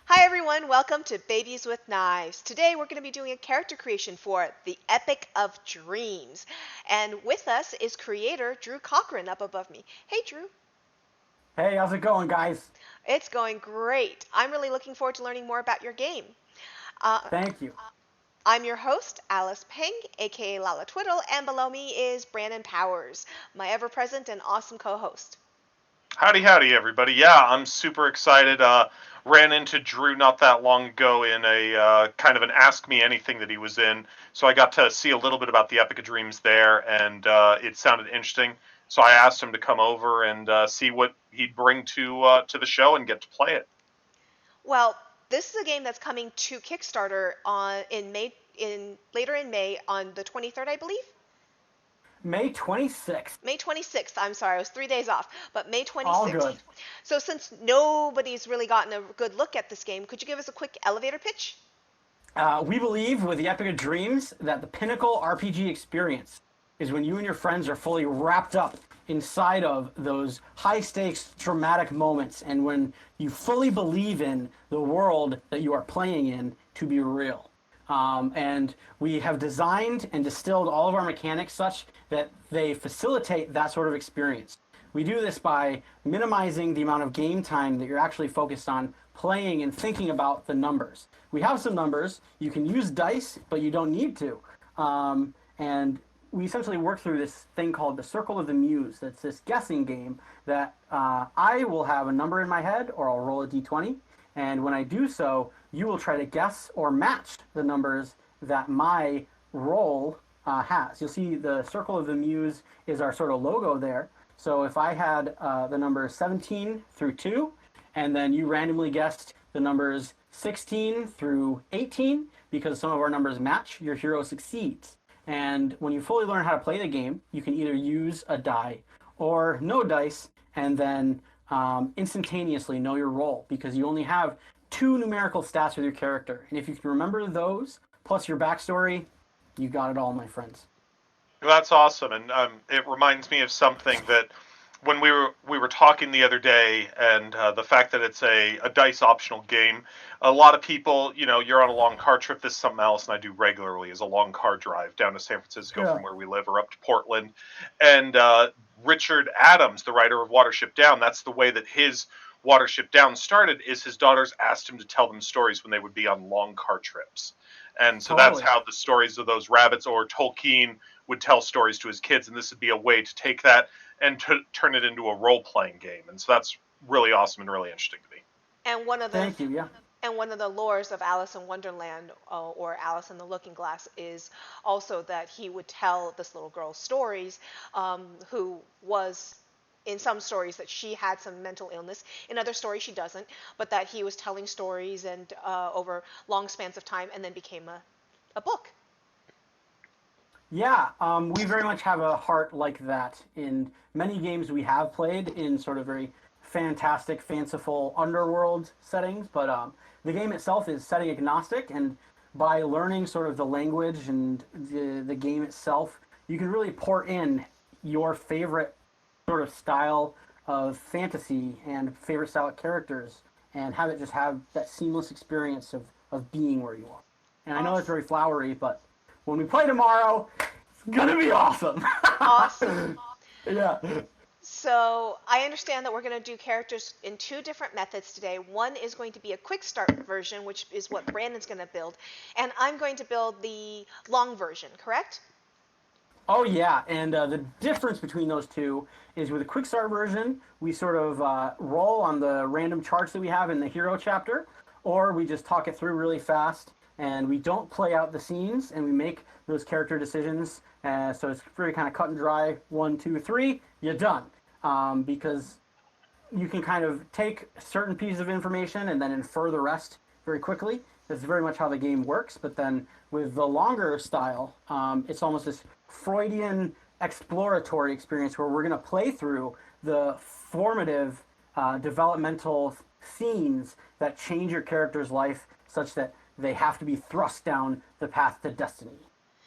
Hi everyone, welcome to Babies with Knives. Today we're going to be doing a character creation for The Epic of Dreams. And with us is creator Drew Cochran up above me. Hey Drew. Hey, how's it going, guys? It's going great. I'm really looking forward to learning more about your game. Uh, Thank you. I'm your host, Alice Peng, aka Lala Twiddle, and below me is Brandon Powers, my ever present and awesome co host. Howdy, howdy, everybody. Yeah, I'm super excited. Ran into Drew not that long ago in a kind of an Ask Me Anything that he was in. So I got to see a little bit about the Epic of Dreams there, and it sounded interesting. So I asked him to come over and see what he'd bring to the show and get to play it. Well, this is a game that's coming to Kickstarter on in May in later in May on the 23rd, I believe. May 26th. May 26th. I'm sorry, I was 3 days off, but May All 26th. good. So, since nobody's really gotten a good look at this game, could you give us a quick elevator pitch? We believe with the Epic of Dreams that the pinnacle RPG experience is when you and your friends are fully wrapped up inside of those high stakes, dramatic moments, and when you fully believe in the world that you are playing in to be real. And we have designed and distilled all of our mechanics such that they facilitate that sort of experience. We do this by minimizing the amount of game time that you're actually focused on playing and thinking about the numbers. We have some numbers. You can use dice, but you don't need to. And we essentially work through this thing called the Circle of the Muse. That's this guessing game that I will have a number in my head, or I'll roll a d20. And when I do so, you will try to guess or match the numbers that my roll has. You'll see the Circle of the Muse is our sort of logo there. So if I had the numbers 17 through 2, and then you randomly guessed the numbers 16 through 18, because some of our numbers match, your hero succeeds. And when you fully learn how to play the game, you can either use a die or no dice, and then instantaneously know your roll, because you only have two numerical stats with your character. And if you can remember those, plus your backstory, you got it all, my friends. That's awesome, and it reminds me of something that when we were talking the other day, and the fact that it's a dice optional game. A lot of people, you're on a long car trip. This is something else, and I do regularly is a long car drive down to San Francisco Yeah. from where we live, or up to Portland. And Richard Adams, the writer of Watership Down, that's the way that his Watership Down started. Is his daughters asked him to tell them stories when they would be on long car trips. And so that's Totally. how the stories of those rabbits, or Tolkien would tell stories to his kids, and this would be a way to take that and to turn it into a role playing game. And so that's really awesome and really interesting to me. And one of the Thank you. Yeah. and one of the lores of Alice in Wonderland, or Alice in the Looking Glass, is also that he would tell this little girl stories, who was in some stories that she had some mental illness, in other stories she doesn't, but that he was telling stories and over long spans of time, and then became a book. Yeah, we very much have a heart like that in many games we have played in sort of very fantastic, fanciful underworld settings. But the game itself is setting agnostic, and by learning sort of the language and the game itself, you can really pour in your favorite sort of style of fantasy and favorite style of characters, and have it just have that seamless experience of being where you are. And I know it's Awesome. very flowery, but when we play tomorrow, it's gonna be awesome. Awesome. Yeah. So I understand that we're going to do characters in two different methods today. One is going to be a quick start version, which is what Brandon's going to build, and I'm going to build the long version, correct? Oh yeah, and the difference between those two is with the quick start version, we sort of roll on the random charts that we have in the hero chapter, or we just talk it through really fast, and we don't play out the scenes, and we make those character decisions. So it's very kind of cut and dry. One, two, three, you're done. Because you can kind of take certain pieces of information and then infer the rest very quickly. That's very much how the game works. But then with the longer style, it's almost this Freudian exploratory experience where we're going to play through the formative developmental scenes that change your character's life such that they have to be thrust down the path to destiny.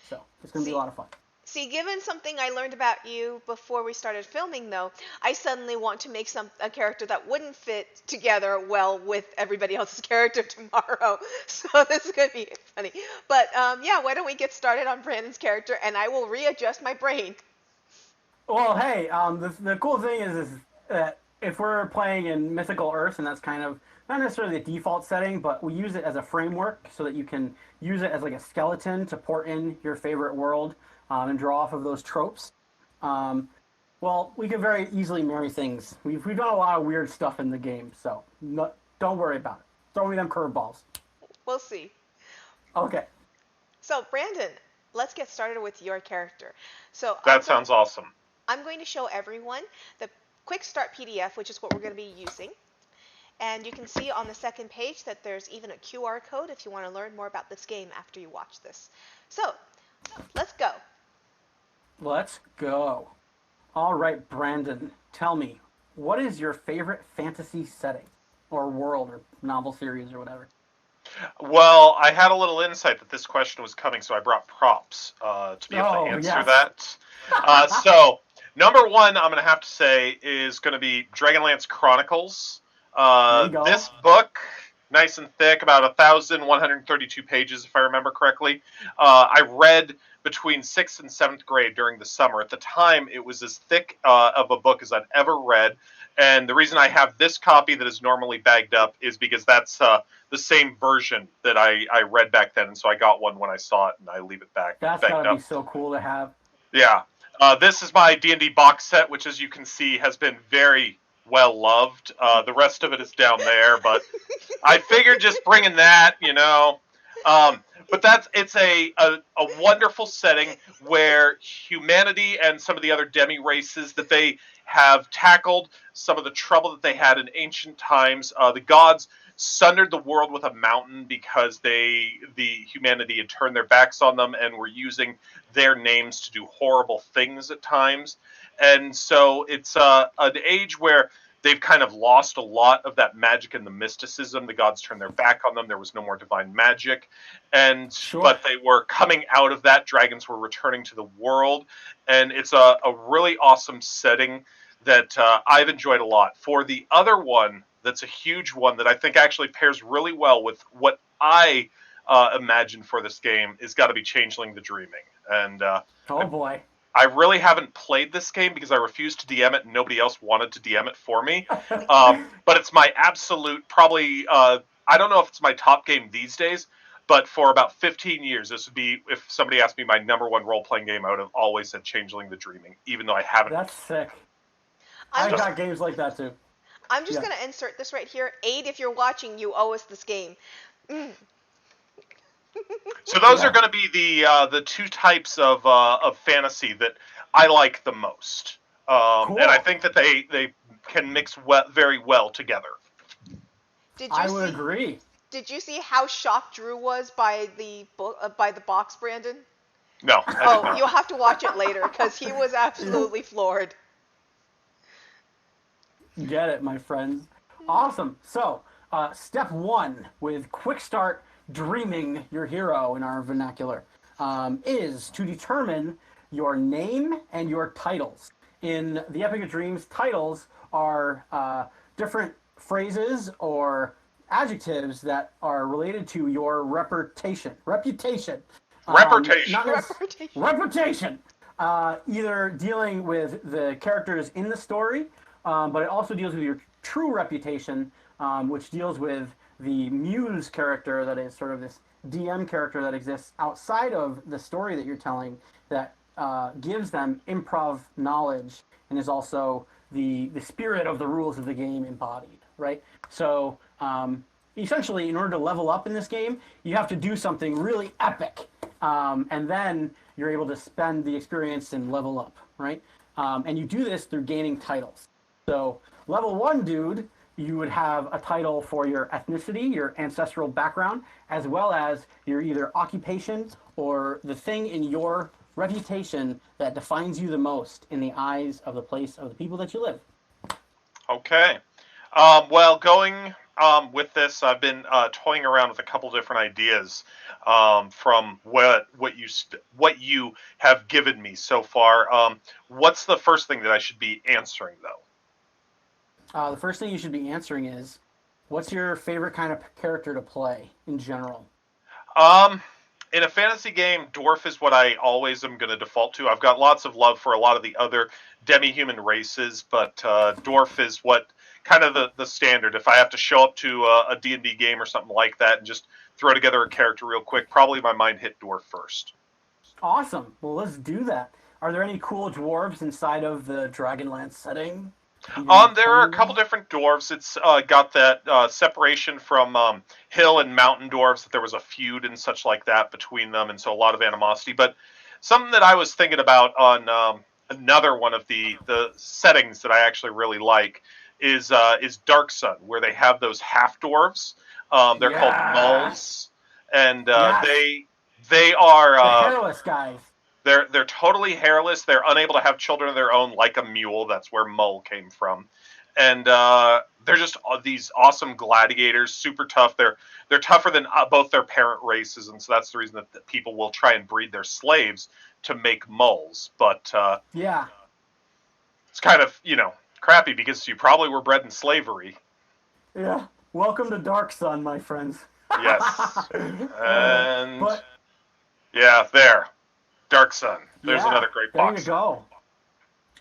So it's going to be a See, lot of fun. See, given something I learned about you before we started filming, though, I suddenly want to make a character that wouldn't fit together well with everybody else's character tomorrow. So this is going to be funny. But yeah, why don't we get started on Brandon's character, and I will readjust my brain. Well, hey, the cool thing is that if we're playing in Mythical Earth, and that's kind of not necessarily the default setting, but we use it as a framework so that you can use it as like a skeleton to port in your favorite world and draw off of those tropes. Well, we can very easily marry things. We've done a lot of weird stuff in the game, so don't worry about it. Throw me them curveballs. We'll see. Okay. So, Brandon, let's get started with your character. So That sounds awesome. I'm going to show everyone the Quickstart PDF, which is what we're going to be using. And you can see on the second page that there's even a QR code if you want to learn more about this game after you watch this. So, let's go. Let's go. All right, Brandon, tell me, what is your favorite fantasy setting or world or novel series or whatever? Well, I had a little insight that this question was coming, so I brought props to be able to answer that. So, number one, I'm going to have to say, is going to be Dragonlance Chronicles. This book, nice and thick, about 1,132 pages, if I remember correctly. I read between 6th and 7th grade during the summer. At the time, it was as thick of a book as I'd ever read. And the reason I have this copy that is normally bagged up is because that's the same version that I read back then. And so I got one when I saw it, and I leave it back. That's got to be so cool to have. Yeah. This is my D&D box set, which, as you can see, has been very well loved. The rest of it is down there, but I figured just bringing that, but it's a wonderful setting where humanity and some of the other demi races that they have tackled some of the trouble that they had in ancient times. The gods sundered the world with a mountain because the humanity had turned their backs on them and were using their names to do horrible things at times. And so it's an age where they've kind of lost a lot of that magic and the mysticism. The gods turned their back on them. There was no more divine magic. But they were coming out of that. Dragons were returning to the world. And it's a really awesome setting that I've enjoyed a lot. For the other one, that's a huge one that I think actually pairs really well with what I imagine for this game, is got to be Changeling the Dreaming. And boy. I really haven't played this game because I refused to DM it and nobody else wanted to DM it for me. But it's my absolute, probably, I don't know if it's my top game these days, but for about 15 years, this would be, if somebody asked me my number one role-playing game, I would have always said Changeling the Dreaming, even though I haven't. That's sick. I've got games like that too. I'm just going to insert this right here. Aid, if you're watching, you owe us this game. So those are going to be the two types of fantasy that I like the most, cool. And I think that they can mix very well together. I would agree. Did you see how shocked Drew was by the box, Brandon? No. Oh, you'll have to watch it later because he was absolutely floored. Get it, my friends. Awesome. So, step one with Quickstart Dreaming your hero in our vernacular is to determine your name and your titles. In the Epic of Dreams, titles are different phrases or adjectives that are related to your reputation. Reputation. Either dealing with the characters in the story, but it also deals with your true reputation, which deals with the Muse character that is sort of this DM character that exists outside of the story that you're telling that gives them improv knowledge and is also the spirit of the rules of the game embodied, right? So essentially, in order to level up in this game, you have to do something really epic, and then you're able to spend the experience and level up, right? And you do this through gaining titles. So level 1, dude, you would have a title for your ethnicity, your ancestral background, as well as your either occupation or the thing in your reputation that defines you the most in the eyes of the place of the people that you live. Okay. Well, going with this, I've been toying around with a couple different ideas from what you have given me so far. What's the first thing that I should be answering though? The first thing you should be answering is, what's your favorite kind of character to play in general? Um, in a fantasy game, dwarf is what I always am going to default to. I've got lots of love for a lot of the other demi-human races, but dwarf is what kind of the standard. If I have to show up to a D&D game or something like that and just throw together a character real quick, probably my mind hit dwarf first. Awesome. Well, let's do that. Are there any cool dwarves inside of the Dragonlance setting? You can There tell are me a couple about? different dwarves. It's got that separation from hill and mountain dwarves, that there was a feud and such like that between them, and so a lot of animosity. But something that I was thinking about on another one of the settings that I actually really like is Dark Sun, where they have those half dwarves. They're called Yeah. Mulls, and Yes. they are The hairless guys. they're totally hairless. They're unable to have children of their own, like a mule. That's where Mull came from, and they're just these awesome gladiators, super tough. They're tougher than both their parent races, and so that's the reason that people will try and breed their slaves to make mulls. But Yeah. it's kind of crappy because you probably were bred in slavery. Yeah. Welcome to Dark Sun, my friends. Yes, and But yeah, there, Dark Sun. There's yeah, another great there you box. go.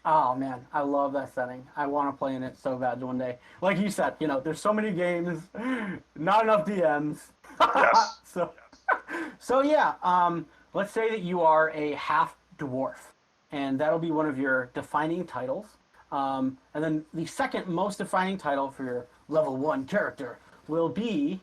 Oh man, I love that setting. I want to play in it so bad one day. Like you said, there's so many games, not enough DMs. Yes. so, so yeah. Let's say that you are a half dwarf, and that'll be one of your defining titles. And then the second most defining title for your level one character will be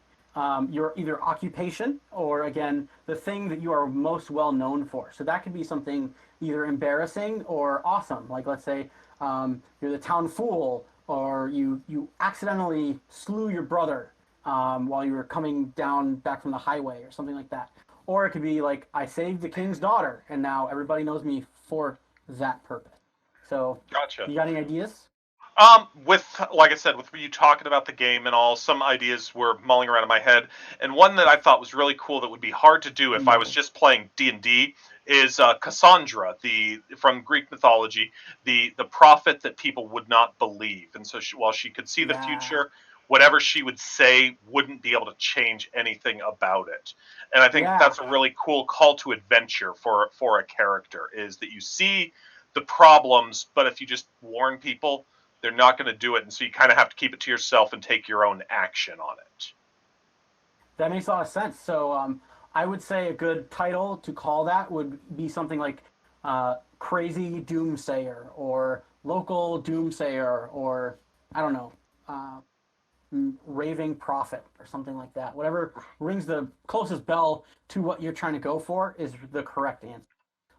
your either occupation or again the thing that you are most well known for. So that could be something either embarrassing or awesome. Like let's say you're the town fool, or you accidentally slew your brother while you were coming down back from the highway, or something like that. Or it could be like I saved the king's daughter, and now everybody knows me for that purpose. So, Gotcha. you got any ideas? With like I said, with you talking about the game and all, some ideas were mulling around in my head, and one that I thought was really cool that would be hard to do if I was Nice. just playing D&D is Cassandra, the from Greek mythology, the prophet that people would not believe, and so while she could see the Yeah. future, whatever she would say wouldn't be able to change anything about it. And I think Yeah. that's a really cool call to adventure for a character, is that you see the problems, but if you just warn people, they're not going to do it, and so you kind of have to keep it to yourself and take your own action on it. That makes a lot of sense. So, I would say a good title to call that would be something like Crazy Doomsayer, or Local Doomsayer, or I don't know, uh, Raving Prophet, or something like that. Whatever rings the closest bell to what you're trying to go for is the correct answer.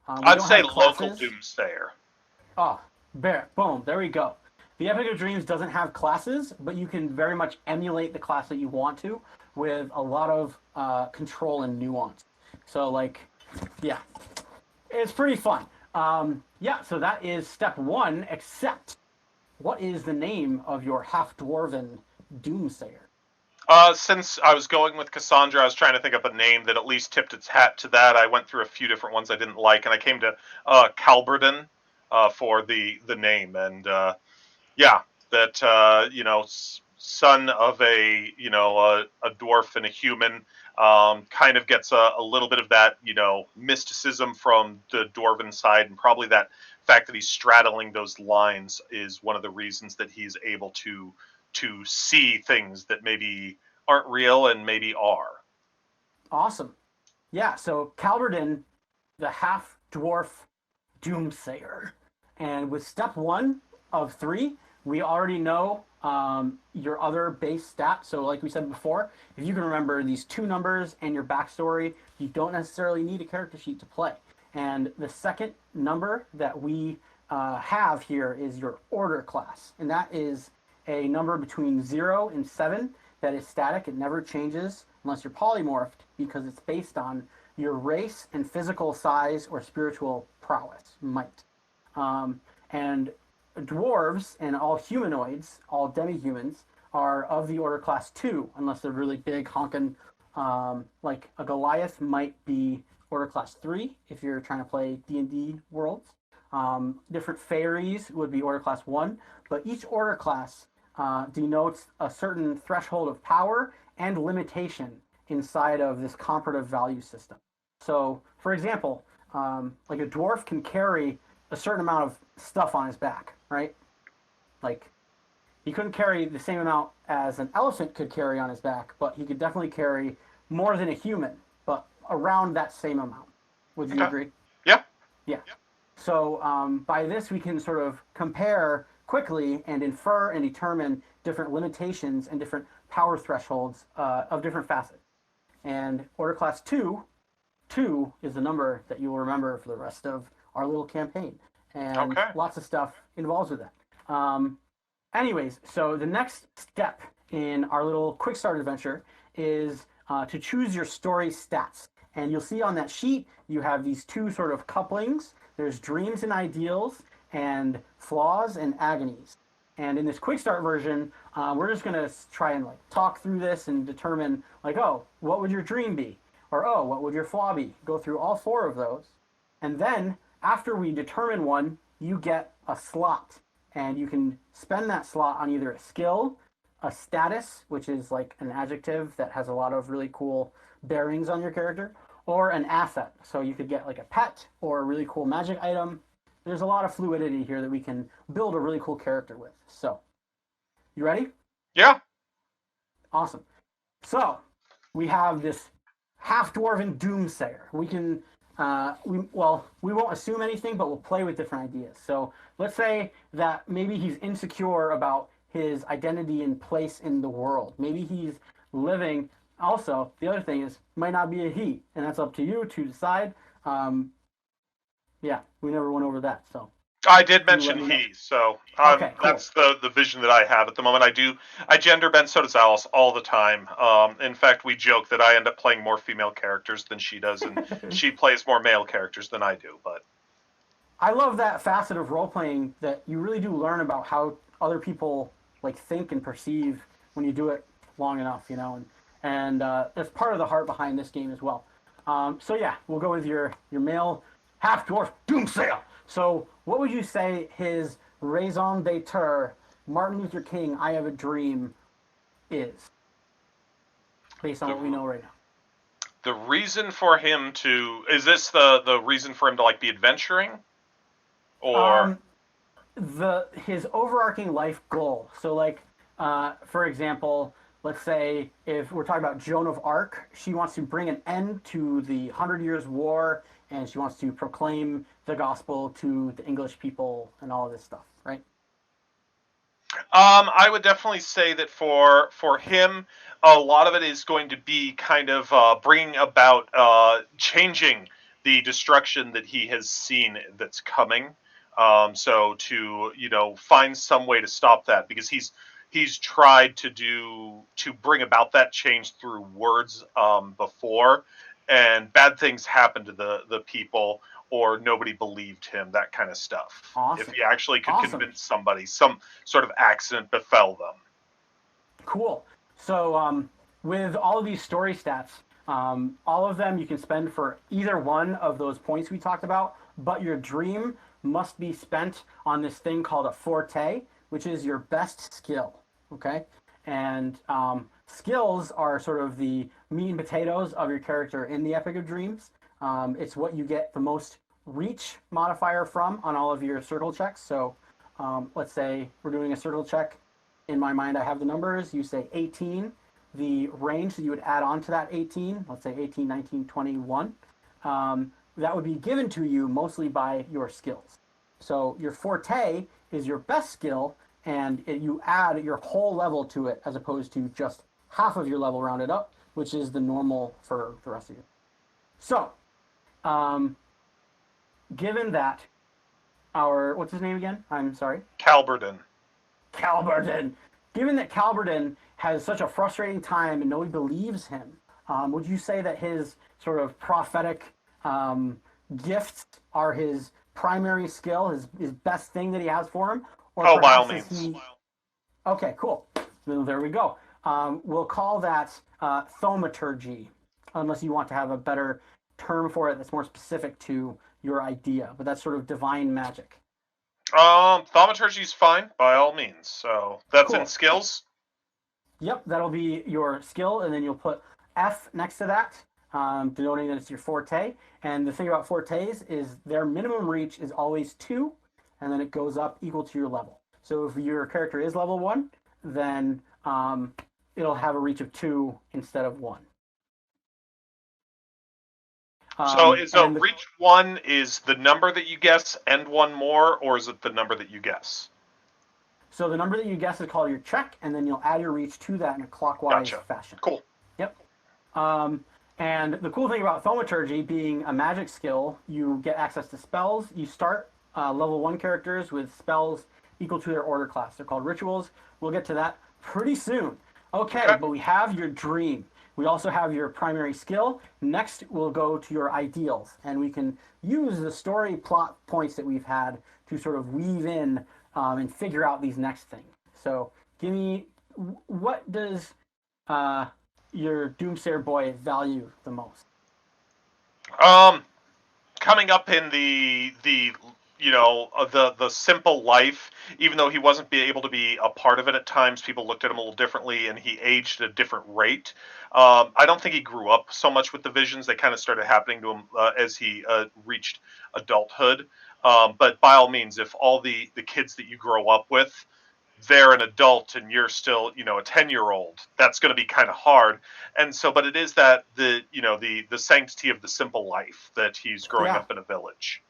We I'd don't say have local classes. doomsayer. Oh, bear, boom, there we go. The Epic of Dreams doesn't have classes, but you can very much emulate the class that you want to with a lot of control and nuance. So, like, yeah, it's pretty fun. Yeah, so that is step one, except what is the name of your half dwarven doomsayer? Since I was going with Cassandra, I was trying to think of a name that at least tipped its hat to that. I went through a few different ones I didn't like, and I came to Calberden for the name, and yeah, that son of a a dwarf and a human, kind of gets a little bit of that mysticism from the dwarven side, and probably that fact that he's straddling those lines is one of the reasons that he's able to see things that maybe aren't real and maybe are. Awesome. Yeah, so Calverdin, the half dwarf doomsayer. And with step one of three, we already know your other base stats. So, like we said before, if you can remember these two numbers and your backstory, you don't necessarily need a character sheet to play. And the second number that we have here is your order class. And that is a number between 0 and 7 that is static. It never changes unless you're polymorphed, because it's based on your race and physical size or spiritual prowess, might. And dwarves and all humanoids, all demi-humans, are of the order class 2, unless they're really big, honking. Like a Goliath might be order class 3 if you're trying to play D&D worlds. Different fairies would be order class 1, but each order class denotes a certain threshold of power and limitation inside of this comparative value system. So, for example, like a dwarf can carry a certain amount of stuff on his back, right? Like, he couldn't carry the same amount as an elephant could carry on his back, but he could definitely carry more than a human, but around that same amount. Would you agree? Yeah. Yeah. So by this, we can sort of compare quickly and infer and determine different limitations and different power thresholds of different facets. And order class 2 is the number that you will remember for the rest of our little campaign. And lots of stuff involves with that. Anyways, so the next step in our little Quickstart adventure is to choose your story stats. And you'll see on that sheet, you have these two sort of couplings. There's dreams and ideals, and flaws and agonies. And in this Quickstart version, we're just going to try and like talk through this and determine, like, oh, what would your dream be? Or, oh, what would your flaw be? Go through all 4 of those. And then, after we determine one, you get a slot. And you can spend that slot on either a skill, a status, which is like an adjective that has a lot of really cool bearings on your character, or an asset. So you could get like a pet or a really cool magic item. There's a lot of fluidity here that we can build a really cool character with. So, you ready? Yeah. Awesome. So, we have this half-dwarven doomsayer. We can, we won't assume anything, but we'll play with different ideas. So, let's say that maybe he's insecure about his identity and place in the world. Maybe he's living. Also, the other thing is, might not be a he, and that's up to you to decide. Yeah, we never went over that, so. I did mention he, so okay, cool. That's the vision that I have at the moment. I gender bend, so does Alice, all the time. In fact, we joke that I end up playing more female characters than she does, and she plays more male characters than I do, but... I love that facet of role-playing, that you really do learn about how other people like think and perceive when you do it long enough, you know, and that's part of the heart behind this game as well. So yeah, we'll go with your male half-dwarf doomsayer. So what would you say his raison d'etre, Martin Luther King, I Have a Dream, is, based on what we know right now? The reason for him to... Is this the reason for him to like be adventuring? Or... his overarching life goal. So like, for example, let's say if we're talking about Joan of Arc, she wants to bring an end to the 100 Years' War, and she wants to proclaim the gospel to the English people and all of this stuff, right? I would definitely say that for him, a lot of it is going to be kind of bringing about changing the destruction that he has seen that's coming. So to, you know, find some way to stop that, because he's tried to bring about that change through words before, and bad things happened to the people, or nobody believed him, that kind of stuff. Awesome. If he actually could convince somebody, some sort of accident befell them. Cool. So with all of these story stats, all of them you can spend for either one of those points we talked about, but your dream must be spent on this thing called a forte, which is your best skill, okay? And skills are sort of the meat and potatoes of your character in the Epic of Dreams. It's what you get the most reach modifier from on all of your circle checks. So let's say we're doing a circle check. In my mind, I have the numbers. You say 18. The range that you would add on to that 18, let's say 18, 19, 21, that would be given to you mostly by your skills. So your forte is your best skill, and you add your whole level to it as opposed to just half of your level rounded up, which is the normal for the rest of you. So, given that what's his name again? I'm sorry? Calberden. Given that Calberden has such a frustrating time and nobody believes him, would you say that his sort of prophetic gifts are his primary skill, his best thing that he has for him? Or by all means. Okay, cool. So there we go. We'll call that thaumaturgy, unless you want to have a better term for it that's more specific to your idea. But that's sort of divine magic. Thaumaturgy's fine by all means. So that's in Cool. skills. Yep, that'll be your skill, and then you'll put F next to that, denoting that it's your forte. And the thing about fortes is their minimum reach is always 2, and then it goes up equal to your level. So if your character is level 1, then it'll have a reach of 2 instead of 1. So reach 1 is the number that you guess and 1 more, or is it the number that you guess? So the number that you guess is called your check, and then you'll add your reach to that in a clockwise fashion. Cool. Yep. And the cool thing about thaumaturgy being a magic skill, you get access to spells. You start level 1 characters with spells equal to their order class. They're called rituals. We'll get to that pretty soon. Okay, but we have your dream. We also have your primary skill. Next, we'll go to your ideals, and we can use the story plot points that we've had to sort of weave in and figure out these next things. So, give me, what does your Doomsayer boy value the most? Coming up in the simple life, even though he wasn't able to be a part of it at times, people looked at him a little differently, and he aged at a different rate. I don't think he grew up so much with the visions. They kind of started happening to him as he reached adulthood. But by all means, if all the kids that you grow up with, they're an adult and you're still, a 10-year-old, that's going to be kind of hard. And so, but it is that the sanctity of the simple life that he's growing up in a village.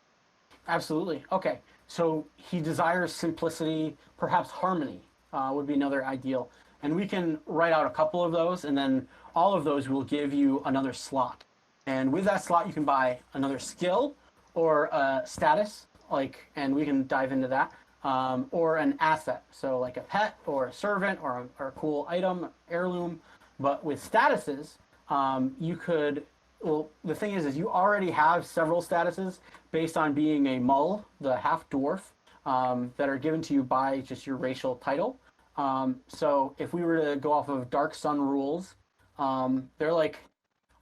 Absolutely. Okay. So he desires simplicity, perhaps harmony would be another ideal. And we can write out a couple of those, and then all of those will give you another slot. And with that slot, you can buy another skill or a status, and we can dive into that, or an asset. So like a pet or a servant or a cool item, heirloom. But with statuses, you could, well, the thing is you already have several statuses based on being a mull, the half dwarf, that are given to you by just your racial title. So if we were to go off of Dark Sun rules, they're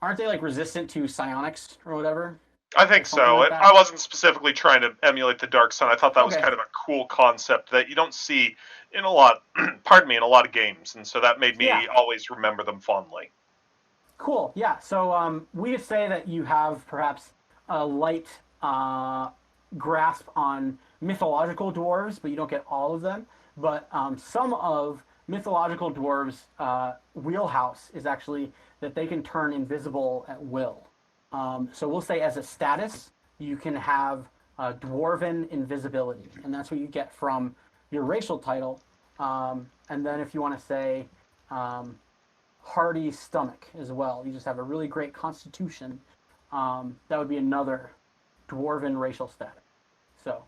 aren't they resistant to psionics or whatever? I think so. I wasn't specifically trying to emulate the Dark Sun. I thought that was kind of a cool concept that you don't see in a lot, in a lot of games, and so that made me always remember them fondly. Cool. Yeah. So we could say that you have perhaps a light grasp on mythological dwarves, but you don't get all of them. But some of mythological dwarves' wheelhouse is actually that they can turn invisible at will. So we'll say as a status, you can have dwarven invisibility, and that's what you get from your racial title. And then if you want to say hardy stomach as well, you just have a really great constitution. That would be another dwarven racial status. So,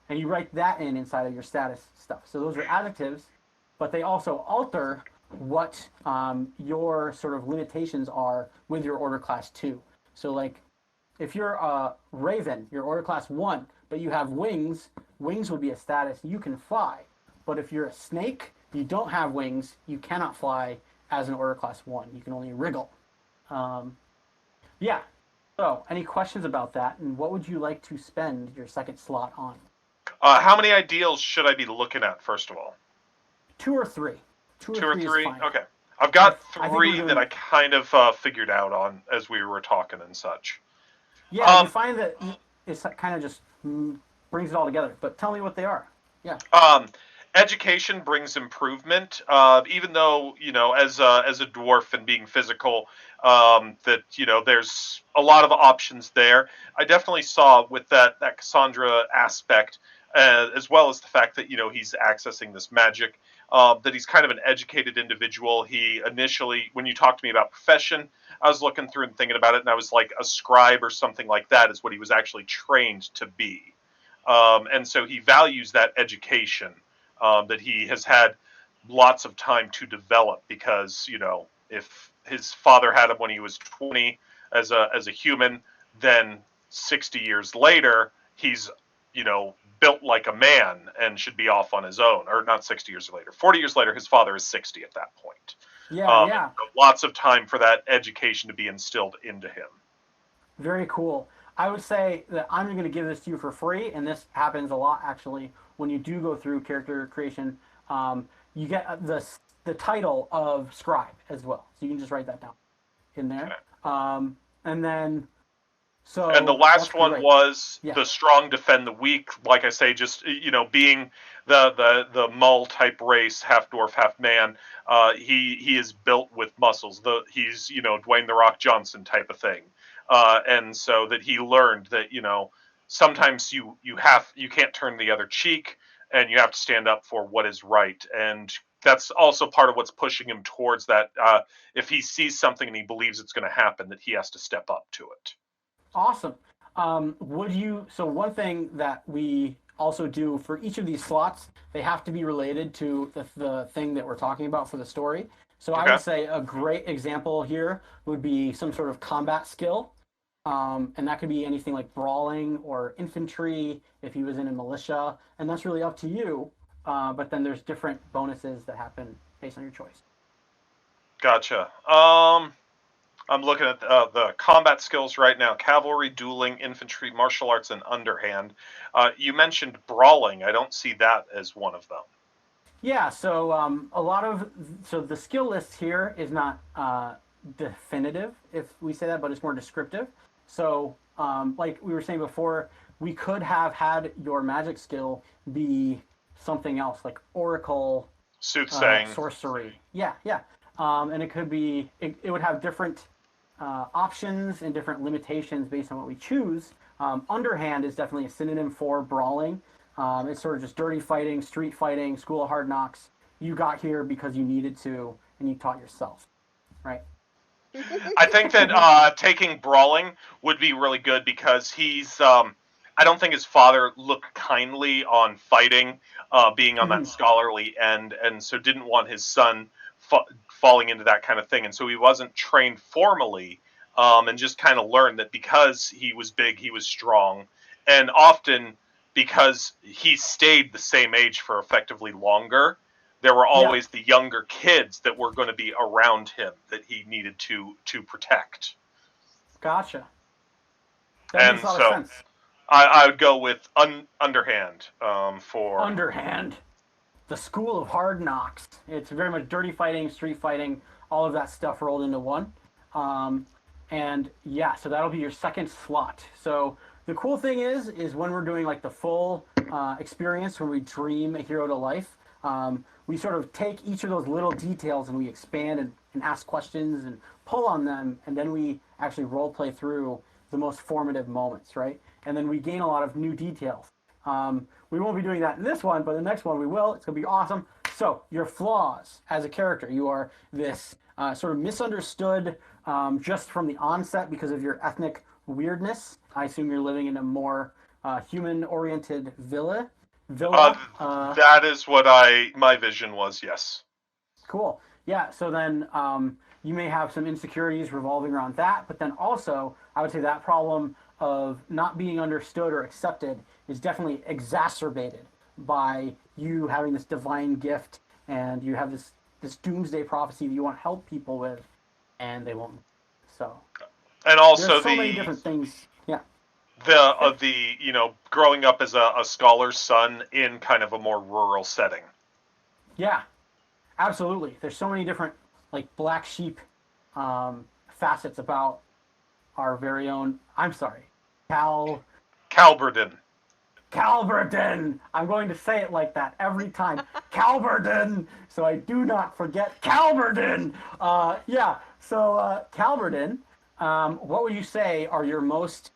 and you write that inside of your status stuff. So those are adjectives, but they also alter what your sort of limitations are with your order class 2. So if you're a raven, you're order class 1, but you have wings, wings would be a status, you can fly. But if you're a snake, you don't have wings, you cannot fly as an order class 1. You can only wriggle. Yeah. So, any questions about that? And what would you like to spend your second slot on? How many ideals should I be looking at, first of all? 2 or 3. 2 or 3? Is fine. Okay. I've got 3 that I kind of figured out on as we were talking and such. Yeah, you find that it's kind of just brings it all together. But tell me what they are. Yeah. Education brings improvement. Even though as a dwarf and being physical, that there's a lot of options there. I definitely saw with that Cassandra aspect, as well as the fact that he's accessing this magic. That he's kind of an educated individual. He initially, when you talked to me about profession, I was looking through and thinking about it, and I was like, a scribe or something like that is what he was actually trained to be. And so he values that education that he has had lots of time to develop, because if his father had him when he was 20 as a human, then 60 years later he's built like a man and should be off on his own. Or not 60 years later. 40 years later, his father is 60 at that point. Yeah. Lots of time for that education to be instilled into him. Very cool. I would say that I'm going to give this to you for free, and this happens a lot actually when you do go through character creation. You get the title of scribe as well, so you can just write that down in there. Okay. And then, so and the last one was yeah. the strong defend the weak. Like I say, just being the Mull type race, half dwarf, half man. He is built with muscles. He's Dwayne the Rock Johnson type of thing. And so that he learned that sometimes you can't turn the other cheek, and you have to stand up for what is right. And that's also part of what's pushing him towards that. If he sees something and he believes it's going to happen, that he has to step up to it. Awesome. So one thing that we also do for each of these slots, they have to be related to the thing that we're talking about for the story. So I would say a great example here would be some sort of combat skill. And that could be anything like brawling or infantry if he was in a militia. And that's really up to you. But then there's different bonuses that happen based on your choice. Gotcha. I'm looking at the combat skills right now. Cavalry, dueling, infantry, martial arts, and underhand. You mentioned brawling. I don't see that as one of them. Yeah, so the skill list here is not definitive, if we say that, but it's more descriptive. So, like we were saying before, we could have had your magic skill be something else, like oracle, soothsaying, sorcery. Yeah. And it could be, it would have different options and different limitations based on what we choose. Underhand is definitely a synonym for brawling. It's sort of just dirty fighting, street fighting, school of hard knocks. You got here because you needed to, and you taught yourself, right? I think that taking brawling would be really good because he's. I don't think his father looked kindly on fighting, being on that scholarly end, and so didn't want his son falling into that kind of thing, and so he wasn't trained formally, and just kind of learned that because he was big, he was strong, and often because he stayed the same age for effectively longer, there were always the younger kids that were going to be around him that he needed to protect. Gotcha. That makes a lot of sense. I would go with underhand for underhand. The school of hard knocks. It's very much dirty fighting, street fighting, all of that stuff rolled into one. And yeah, so that'll be your second slot. So the cool thing is when we're doing like the full experience, when we dream a hero to life, we sort of take each of those little details and we expand and ask questions and pull on them, and then we actually role play through the most formative moments, right? And then we gain a lot of new details. We won't be doing that in this one, but the next one we will. It's going to be awesome. So your flaws as a character. You are this sort of misunderstood just from the onset because of your ethnic weirdness. I assume you're living in a more human-oriented villa. That is what my vision was, yes. Cool. Yeah, so then you may have some insecurities revolving around that, but then also I would say that problem of not being understood or accepted is definitely exacerbated by you having this divine gift, and you have this doomsday prophecy that you want to help people with, and they won't. So, and also there's so many different things. Yeah. Growing up as a scholar's son in kind of a more rural setting. Yeah, absolutely. There's so many different like black sheep facets about our very own. I'm sorry, Calberden. Calberden. I'm going to say it like that every time. Calberden. So I do not forget Calberden. Yeah. So Calberden. What would you say are your most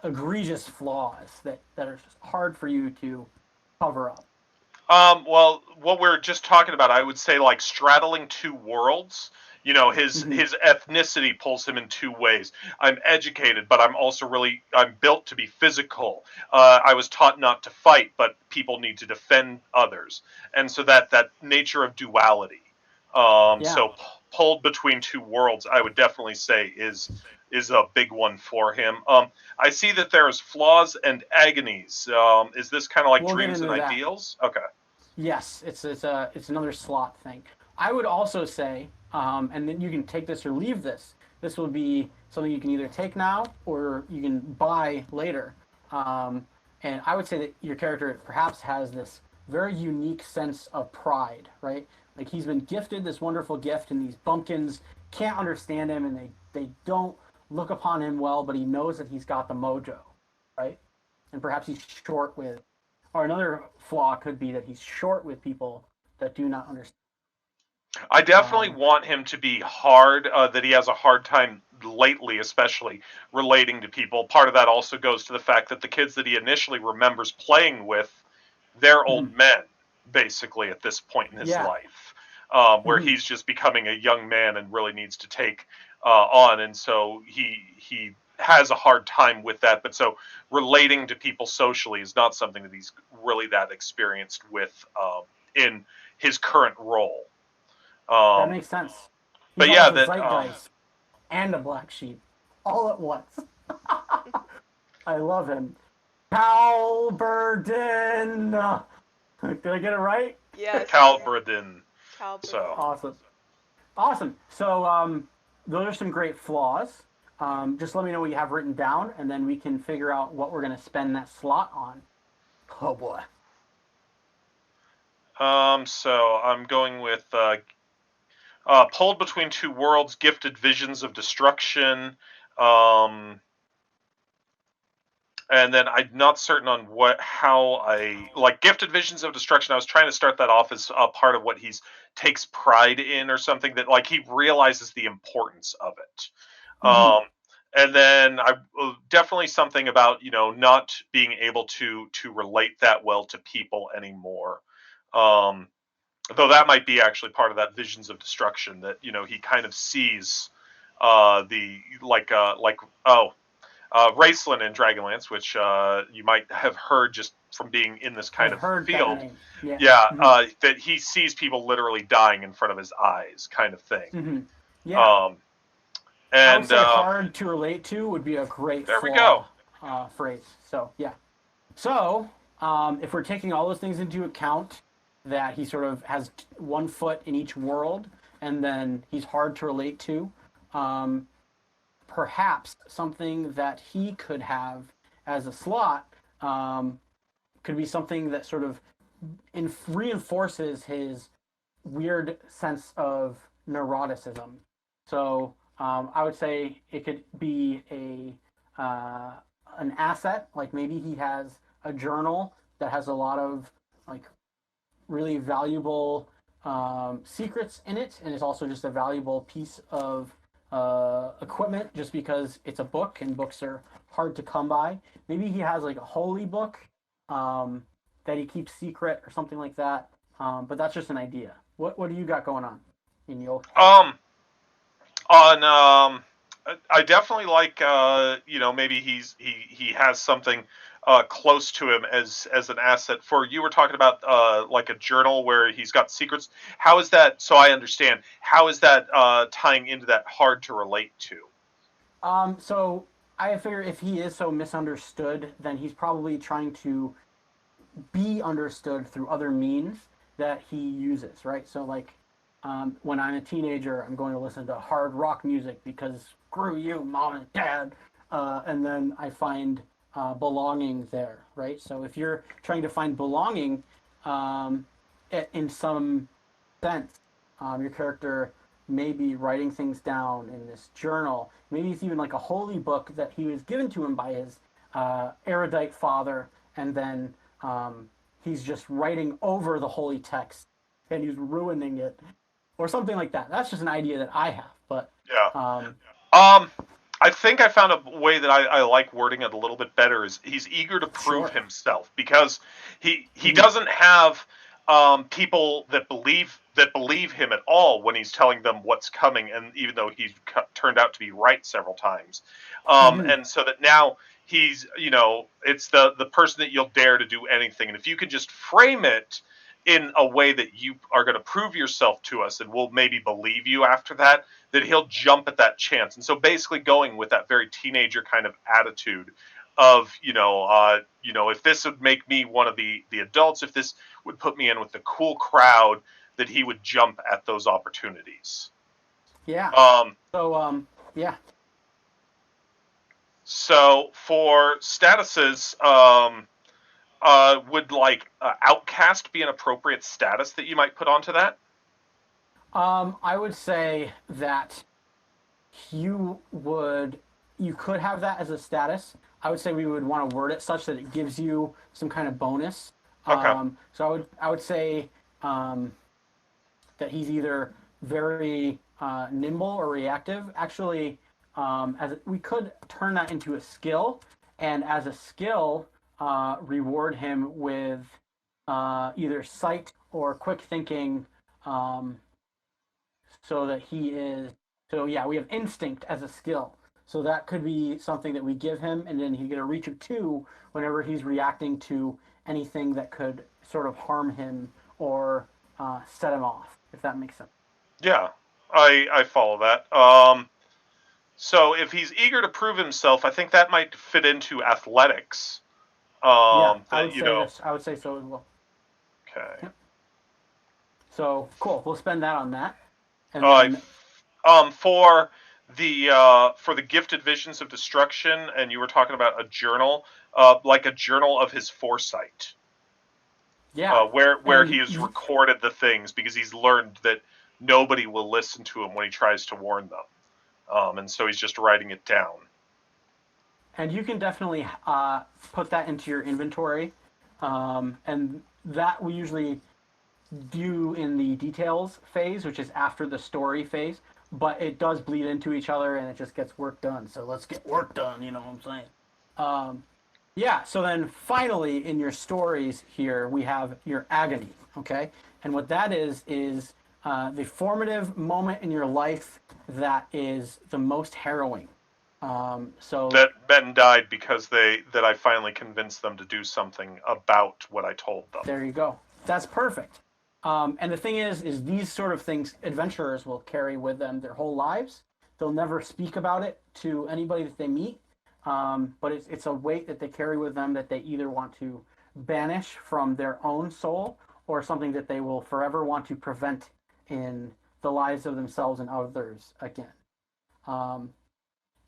egregious flaws that are just hard for you to cover up? Well, what we're just talking about, I would say like straddling two worlds. His ethnicity pulls him in two ways. I'm educated, but I'm built to be physical. I was taught not to fight, but people need to defend others. And so that nature of duality. So pulled between two worlds, I would definitely say is is a big one for him. I see that there's flaws and agonies. Is this kind of like We'll get dreams and into that. ideals? Okay. Yes, it's another slot thing. I would also say, and then you can take this or leave this. This will be something you can either take now or you can buy later. And I would say that your character perhaps has this very unique sense of pride, right? Like he's been gifted this wonderful gift, and these bumpkins can't understand him, and they don't look upon him well, but he knows that he's got the mojo, right? And perhaps he's short with, or another flaw could be that he's short with people that do not understand. I definitely want him to be hard, that he has a hard time lately, especially relating to people. Part of that also goes to the fact that the kids that he initially remembers playing with, they're old men, basically, at this point in his life, where he's just becoming a young man and really needs to take on. And so he has a hard time with that. But so relating to people socially is not something that he's really that experienced with in his current role. That makes sense. He's but yeah, also that zeitgeist and a black sheep all at once. I love him. Halberden. Did I get it right? Yes. Calbradin. So awesome. So those are some great flaws. Just let me know what you have written down, and then we can figure out what we're going to spend that slot on. Oh boy. So I'm going with pulled between two worlds, gifted visions of destruction. And then I'm not certain on how I like gifted visions of destruction. I was trying to start that off as a part of what he's takes pride in, or something that like he realizes the importance of it. And then I definitely something about not being able to relate that well to people anymore. Though that might be actually part of that visions of destruction that he kind of sees the Raceland in Dragonlance, which you might have heard just from being in this kind of field. That he sees people literally dying in front of his eyes, kind of thing. I would say hard to relate to would be a great phrase. So yeah. So if we're taking all those things into account, that he sort of has one foot in each world, and then he's hard to relate to, perhaps something that he could have as a slot could be something that sort of reinforces his weird sense of neuroticism. So I would say it could be an asset, like maybe he has a journal that has a lot of like really valuable secrets in it, and it's also just a valuable piece of equipment just because it's a book, and books are hard to come by. Maybe he has like a holy book that he keeps secret or something like that. But that's just an idea. What do you got going on in your I definitely like maybe he has something close to him as an asset. For you were talking about like a journal where he's got secrets. How is that? So I understand. How is that tying into that hard to relate to? So I figure if he is so misunderstood, then he's probably trying to be understood through other means that he uses, right? So like when I'm a teenager, I'm going to listen to hard rock music because screw you, mom and dad, and then I find belonging there, right? So if you're trying to find belonging in some sense, your character may be writing things down in this journal. Maybe it's even like a holy book that he was given to him by his erudite father, and then he's just writing over the holy text and he's ruining it or something like that. That's just an idea that I have, but I think I found a way that I like wording it a little bit better. Is he's eager to prove himself, because he doesn't have people that believe him at all when he's telling them what's coming, and even though he's turned out to be right several times, and so that now he's it's the person that you'll dare to do anything, and if you can just frame it in a way that you are going to prove yourself to us and we'll maybe believe you after that, that he'll jump at that chance. And so basically going with that very teenager kind of attitude of, if this would make me one of the adults, if this would put me in with the cool crowd, that he would jump at those opportunities. Yeah. Um, Yeah. so for statuses, would like outcast be an appropriate status that you might put onto that? I would say that you would you could have that as a status. I would say we would want to word it such that it gives you some kind of bonus. Okay. So I would say that he's either very nimble or reactive. Actually, we could turn that into a skill, and as a skill, reward him with either sight or quick thinking, so that he is. So yeah, we have instinct as a skill. So that could be something that we give him, and then he get a reach of 2 whenever he's reacting to anything that could sort of harm him or set him off, if that makes sense. Yeah, I follow that. So if he's eager to prove himself, I think that might fit into athletics. Yeah, I That would say this. I would say so as well. Okay. Yep. So cool. We'll spend that on that, and Uh, then for the gifted visions of destruction, and you were talking about a journal, like a journal of his foresight, yeah, where he and has recorded the things because he's learned that nobody will listen to him when he tries to warn them, and so he's just writing it down. you can definitely put that into your inventory, and that we usually do in the details phase, which is after the story phase. But it does bleed into each other, and it just gets work done. So let's get work done. You know what I'm saying? Um, yeah. So then finally, in your stories here, we have your agony. Okay, and what that is the formative moment in your life that is the most harrowing. So That Ben died because that I finally convinced them to do something about what I told them. there you go. That's perfect. And the thing is these sort of things adventurers will carry with them their whole lives. They'll never speak about it to anybody that they meet, but it's a weight that they carry with them that they either want to banish from their own soul or something that they will forever want to prevent in the lives of themselves and others again. Um,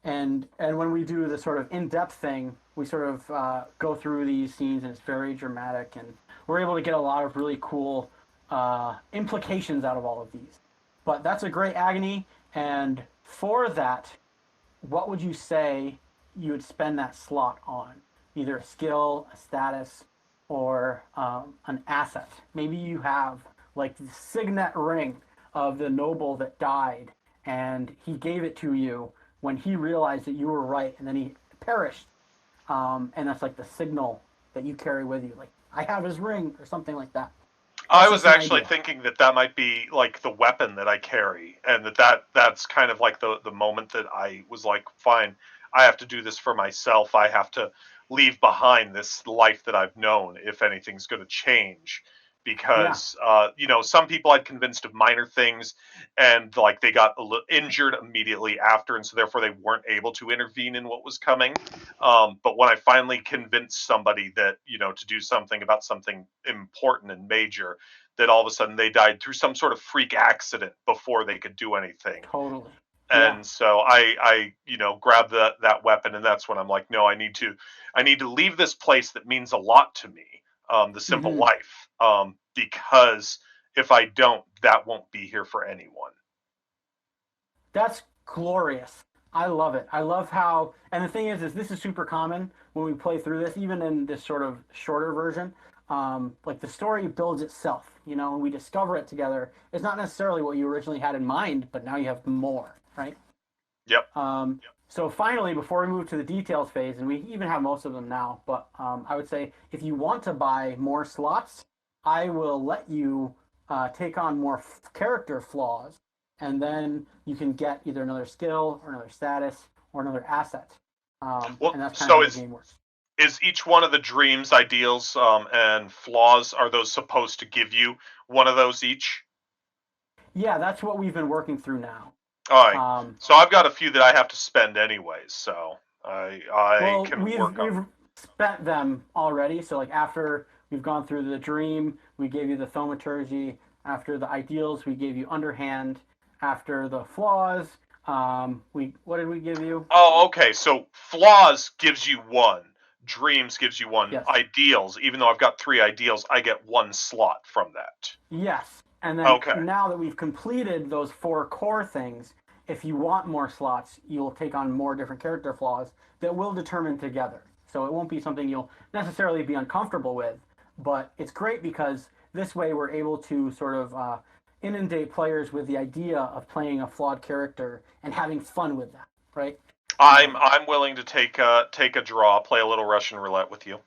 and when we do the sort of in-depth thing, we sort of go through these scenes, and it's very dramatic, and we're able to get a lot of really cool implications out of all of these. But that's a great agony, and for that, what would you say you would spend that slot on? Either a skill, a status, or an asset. Maybe you have like the signet ring of the noble that died, and he gave it to you when he realized that you were right, and then he perished. And that's like the signal that you carry with you, like I have his ring or something like that. I That's was just an actually idea. thinking that might be like the weapon that I carry, and that's kind of like the moment that I was like, fine, I have to do this for myself. I have to leave behind this life that I've known if anything's going to change. Yeah, Because some people I'd convinced of minor things, and like they got injured immediately after, and so therefore they weren't able to intervene in what was coming. But when I finally convinced somebody that to do something about something important and major, that all of a sudden they died through some sort of freak accident before they could do anything. totally. Yeah. And so I grabbed that weapon, and that's when I'm like, no, I need to leave this place that means a lot to me, the simple Hmm. life, because if I don't, that won't be here for anyone. That's glorious. I love it. I love how, and the thing is this is super common when we play through this, even in this sort of shorter version. Like the story builds itself, and we discover it together. It's not necessarily what you originally had in mind, but now you have more, right? Yep. So finally, before we move to the details phase, and we even have most of them now, but I would say if you want to buy more slots, I will let you take on more character flaws, and then you can get either another skill or another status or another asset. Well, And that's kind of so how the is game works. Is each one of the dreams, ideals, and flaws, are those supposed to give you one of those each? Yeah, that's what we've been working through now. All right. Um, So I've got a few that I have to spend anyways, so I well, can we've work on. we've spent them already. So like after we've gone through the dream, we gave you the thaumaturgy. After the ideals, we gave you underhand. After the flaws, we what did we give you? Oh, okay. So flaws gives you one. Dreams gives you one. Yes. Ideals, even though I've got three ideals, I get one slot from that. Yes. And then Okay. now that we've completed those four core things, if you want more slots, you'll take on more different character flaws that we'll determine together. So it won't be something you'll necessarily be uncomfortable with, but it's great because this way we're able to sort of inundate players with the idea of playing a flawed character and having fun with that, right? I'm willing to take a draw, play a little Russian roulette with you.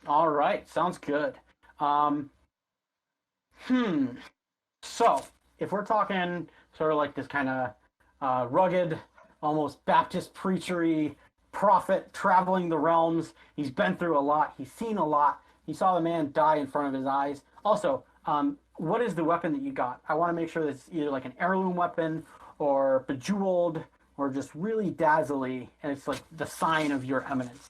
All right, sounds good. Um, hmm. So, if we're talking sort of like this kind of rugged, almost Baptist preachery prophet traveling the realms, he's been through a lot, he's seen a lot, he saw the man die in front of his eyes. Also, what is the weapon that you got? I want to make sure that it's either like an heirloom weapon or bejeweled or just really dazzly, and it's like the sign of your eminence,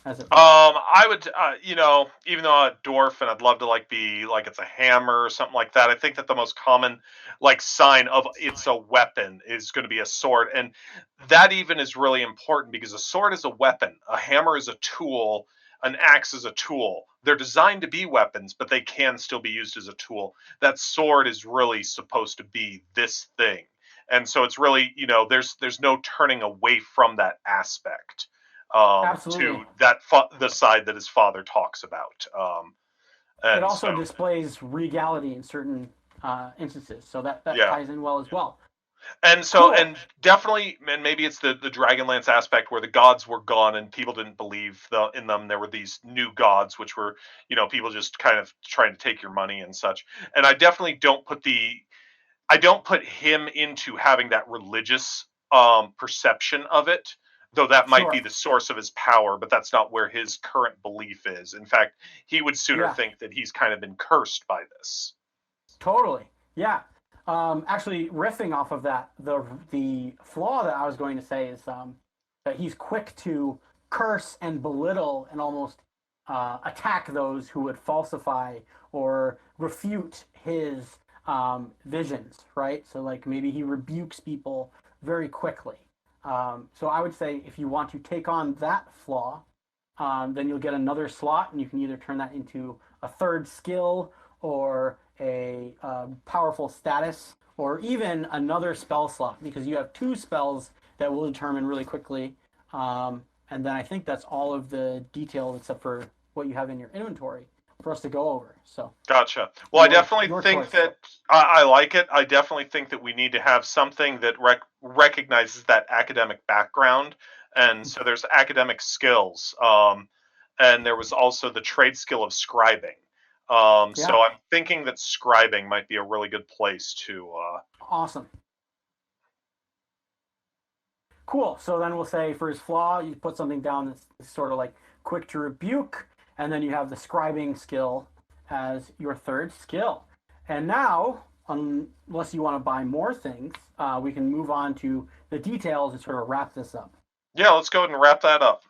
as it were. I would, even though I'm a dwarf and I'd love to like be like it's a hammer or something like that. I think that the most common like sign of it's a weapon is going to be a sword, and that even is really important because a sword is a weapon, a hammer is a tool, an axe is a tool. They're designed to be weapons, but they can still be used as a tool. That sword is really supposed to be this thing, and so it's really there's no turning away from that aspect Absolutely. to the side that his father talks about. It And so, also displays regality in certain instances, so that yeah. ties in well as well. And so, Cool. and definitely, and maybe it's the Dragonlance aspect where the gods were gone and people didn't believe in them. There were these new gods, which were, people just kind of trying to take your money and such. And I definitely I don't put him into having that religious perception of it, though that might be Sure. the source of his power, but that's not where his current belief is. In fact, he would sooner Yeah. think that he's kind of been cursed by this. Totally. Yeah. Actually, riffing off of that, the flaw that I was going to say is that he's quick to curse and belittle and almost attack those who would falsify or refute his visions. Right. So like maybe he rebukes people very quickly. So I would say if you want to take on that flaw, then you'll get another slot, and you can either turn that into a third skill or a powerful status, or even another spell slot, because you have two spells that will determine really quickly. And then I think that's all of the details except for what you have in your inventory for us to go over. So Gotcha. Well, I your definitely your think choice. that I like it. I definitely think that we need to have something that recognizes that academic background. And so there's academic skills. And there was also the trade skill of scribing. Yeah, So I'm thinking that scribing might be a really good place to. awesome. Cool. So then we'll say for his flaw, you put something down that's sort of like quick to rebuke, and then you have the scribing skill as your third skill. And now, unless you want to buy more things, we can move on to the details and sort of wrap this up. Yeah, let's go ahead and wrap that up.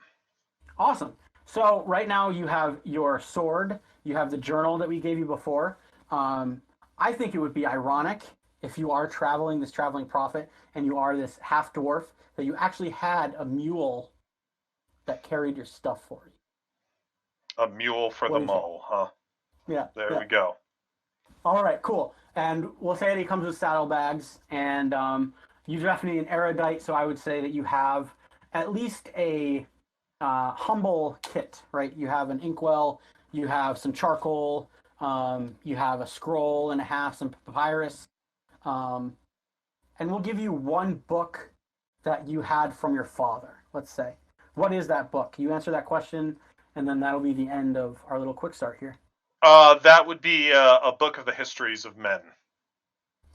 Awesome. So right now you have your sword, you have the journal that we gave you before. I think it would be ironic if you are traveling this traveling prophet and you are this half dwarf that you actually had a mule that carried your stuff for you. A mule for What the do you say? mole, huh? Yeah, There yeah. we go. All right, cool. And we'll say that he comes with saddlebags, and you definitely an erudite, so I would say that you have at least a humble kit, right? You have an inkwell, you have some charcoal, you have a scroll and a half, some papyrus, um, and we'll give you one book that you had from your father. Let's say, what is that book? You answer that question, and then that'll be the end of our little quick start here. That would be a book of the histories of men.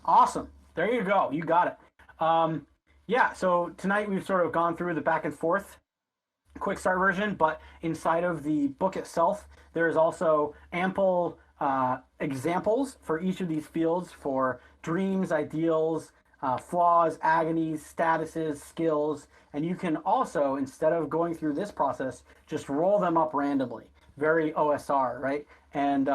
Awesome. There you go. You got it. Yeah. So tonight we've sort of gone through the back and forth Quickstart version, but inside of the book itself, there is also ample examples for each of these fields for dreams, ideals, flaws, agonies, statuses, skills, and you can also, instead of going through this process, just roll them up randomly. Very OSR, right? And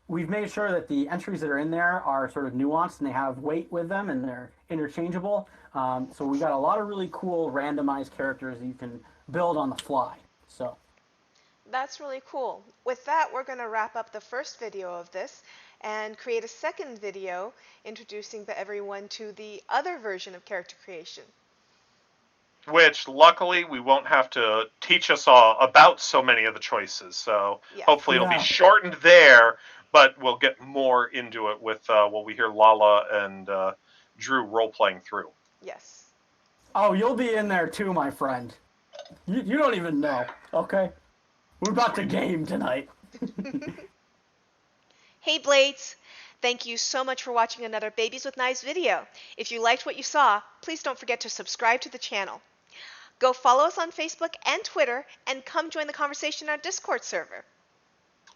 we've made sure that the entries that are in there are sort of nuanced and they have weight with them and they're interchangeable. So we got a lot of really cool randomized characters that you can build on the fly. So That's really cool. With that, we're going to wrap up the first video of this and create a second video introducing everyone to the other version of character creation. Which, luckily, we won't have to teach us all about so many of the choices. So Yeah. hopefully it'll be shortened there, but we'll get more into it with what we hear Lala and Drew role-playing through. Yes. Oh, you'll be in there too, my friend. You don't even know, okay? We're about to game tonight. Hey Blades! Thank you so much for watching another Babies with Knives video. If you liked what you saw, please don't forget to subscribe to the channel. Go follow us on Facebook and Twitter, and come join the conversation in our Discord server.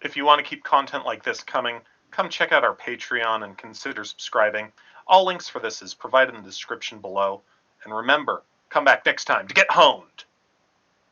If you want to keep content like this coming, come check out our Patreon and consider subscribing. All links for this is provided in the description below. And remember, come back next time to get honed!